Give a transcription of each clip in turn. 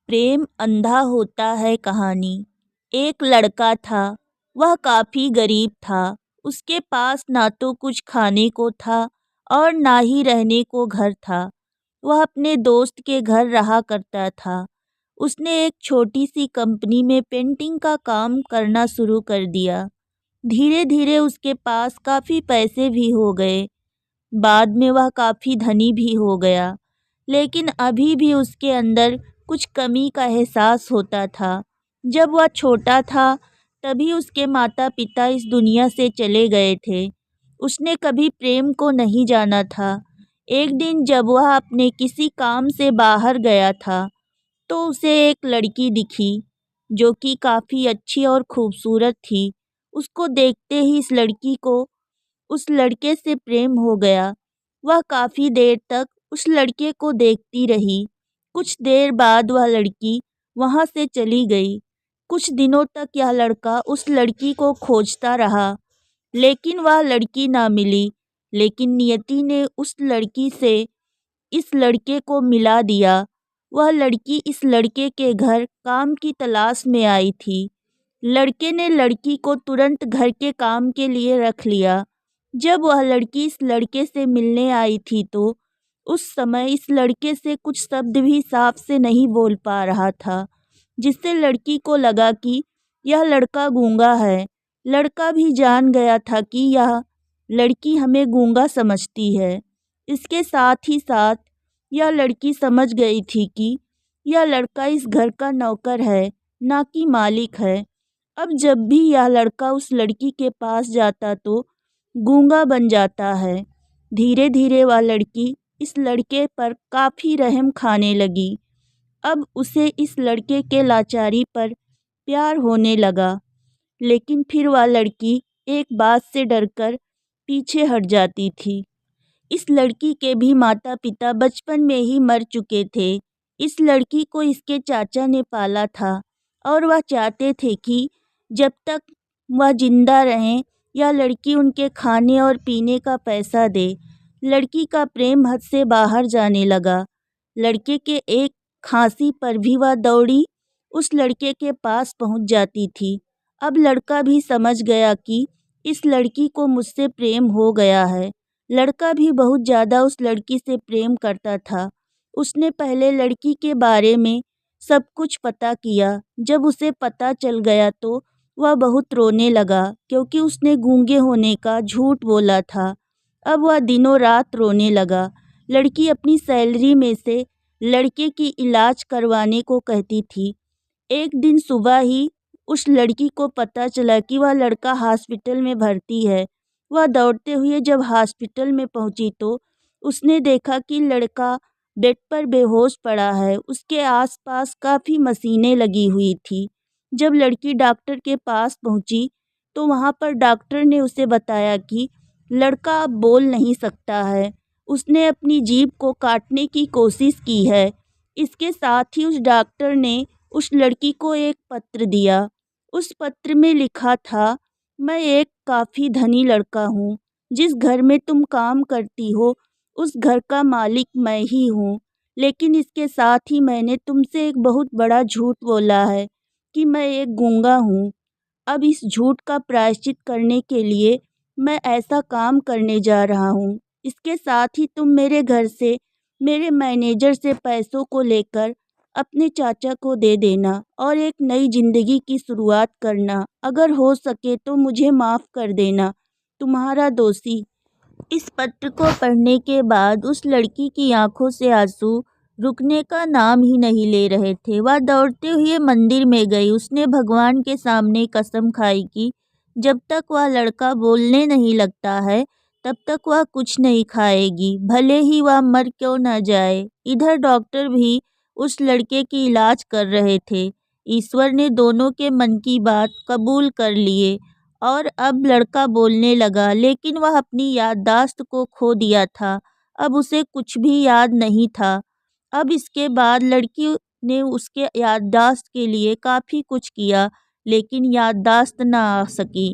प्रेम अंधा होता है कहानी। एक लड़का था, वह काफ़ी गरीब था। उसके पास ना तो कुछ खाने को था और ना ही रहने को घर था। वह अपने दोस्त के घर रहा करता था। उसने एक छोटी सी कंपनी में पेंटिंग का काम करना शुरू कर दिया। धीरे धीरे उसके पास काफ़ी पैसे भी हो गए। बाद में वह काफ़ी धनी भी हो गया, लेकिन अभी भी उसके अंदर कुछ कमी का एहसास होता था। जब वह छोटा था तभी उसके माता पिता इस दुनिया से चले गए थे। उसने कभी प्रेम को नहीं जाना था। एक दिन जब वह अपने किसी काम से बाहर गया था तो उसे एक लड़की दिखी जो कि काफ़ी अच्छी और खूबसूरत थी। उसको देखते ही इस लड़की को उस लड़के से प्रेम हो गया। वह काफ़ी देर तक उस लड़के को देखती रही। कुछ देर बाद वह लड़की वहाँ से चली गई। कुछ दिनों तक यह लड़का उस लड़की को खोजता रहा, लेकिन वह लड़की ना मिली। लेकिन नियति ने उस लड़की से इस लड़के को मिला दिया। वह लड़की इस लड़के के घर काम की तलाश में आई थी। लड़के ने लड़की को तुरंत घर के काम के लिए रख लिया। जब वह लड़की इस लड़के से मिलने आई थी तो उस समय इस लड़के से कुछ शब्द भी साफ से नहीं बोल पा रहा था, जिससे लड़की को लगा कि यह लड़का गूंगा है। लड़का भी जान गया था कि यह लड़की हमें गूंगा समझती है। इसके साथ ही साथ यह लड़की समझ गई थी कि यह लड़का इस घर का नौकर है, ना कि मालिक है। अब जब भी यह लड़का उस लड़की के पास जाता तो गूंगा बन जाता है। धीरे धीरे वह लड़की इस लड़के पर काफ़ी रहम खाने लगी। अब उसे इस लड़के के लाचारी पर प्यार होने लगा, लेकिन फिर वह लड़की एक बात से डरकर पीछे हट जाती थी। इस लड़की के भी माता पिता बचपन में ही मर चुके थे। इस लड़की को इसके चाचा ने पाला था और वह चाहते थे कि जब तक वह जिंदा रहें यह लड़की उनके खाने और पीने का पैसा दे। लड़की का प्रेम हद से बाहर जाने लगा। लड़के के एक खांसी पर भी वह दौड़ी उस लड़के के पास पहुंच जाती थी। अब लड़का भी समझ गया कि इस लड़की को मुझसे प्रेम हो गया है। लड़का भी बहुत ज़्यादा उस लड़की से प्रेम करता था। उसने पहले लड़की के बारे में सब कुछ पता किया। जब उसे पता चल गया तो वह बहुत रोने लगा, क्योंकि उसने गूंगे होने का झूठ बोला था। अब वह दिनों रात रोने लगा। लड़की अपनी सैलरी में से लड़के की इलाज करवाने को कहती थी। एक दिन सुबह ही उस लड़की को पता चला कि वह लड़का हॉस्पिटल में भर्ती है। वह दौड़ते हुए जब हॉस्पिटल में पहुंची तो उसने देखा कि लड़का बेड पर बेहोश पड़ा है। उसके आसपास काफ़ी मशीनें लगी हुई थी। जब लड़की डॉक्टर के पास पहुंची तो वहां पर डॉक्टर ने उसे बताया कि लड़का अब बोल नहीं सकता है। उसने अपनी जीभ को काटने की कोशिश की है। इसके साथ ही उस डॉक्टर ने उस लड़की को एक पत्र दिया। उस पत्र में लिखा था, मैं एक काफ़ी धनी लड़का हूँ। जिस घर में तुम काम करती हो उस घर का मालिक मैं ही हूँ। लेकिन इसके साथ ही मैंने तुमसे एक बहुत बड़ा झूठ बोला है कि मैं एक गूंगा हूँ। अब इस झूठ का प्रायश्चित करने के लिए मैं ऐसा काम करने जा रहा हूँ। इसके साथ ही तुम मेरे घर से मेरे मैनेजर से पैसों को लेकर अपने चाचा को दे देना और एक नई ज़िंदगी की शुरुआत करना। अगर हो सके तो मुझे माफ़ कर देना। तुम्हारा दोषी। इस पत्र को पढ़ने के बाद उस लड़की की आंखों से आंसू रुकने का नाम ही नहीं ले रहे थे। वह दौड़ते हुए मंदिर में गई। उसने भगवान के सामने कसम खाई कि जब तक वह लड़का बोलने नहीं लगता है तब तक वह कुछ नहीं खाएगी, भले ही वह मर क्यों न जाए। इधर डॉक्टर भी उस लड़के की इलाज कर रहे थे। ईश्वर ने दोनों के मन की बात कबूल कर लिए और अब लड़का बोलने लगा, लेकिन वह अपनी याददाश्त को खो दिया था। अब उसे कुछ भी याद नहीं था। अब इसके बाद लड़की ने उसके याददाश्त के लिए काफ़ी कुछ किया, लेकिन याददाश्त ना आ सकी।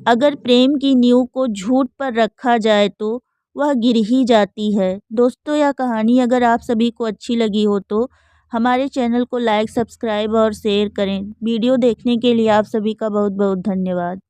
अगर प्रेम की नींव को झूठ पर रखा जाए तो वह गिर ही जाती है। दोस्तों, यह कहानी अगर आप सभी को अच्छी लगी हो तो हमारे चैनल को लाइक, सब्सक्राइब और शेयर करें। वीडियो देखने के लिए आप सभी का बहुत बहुत धन्यवाद।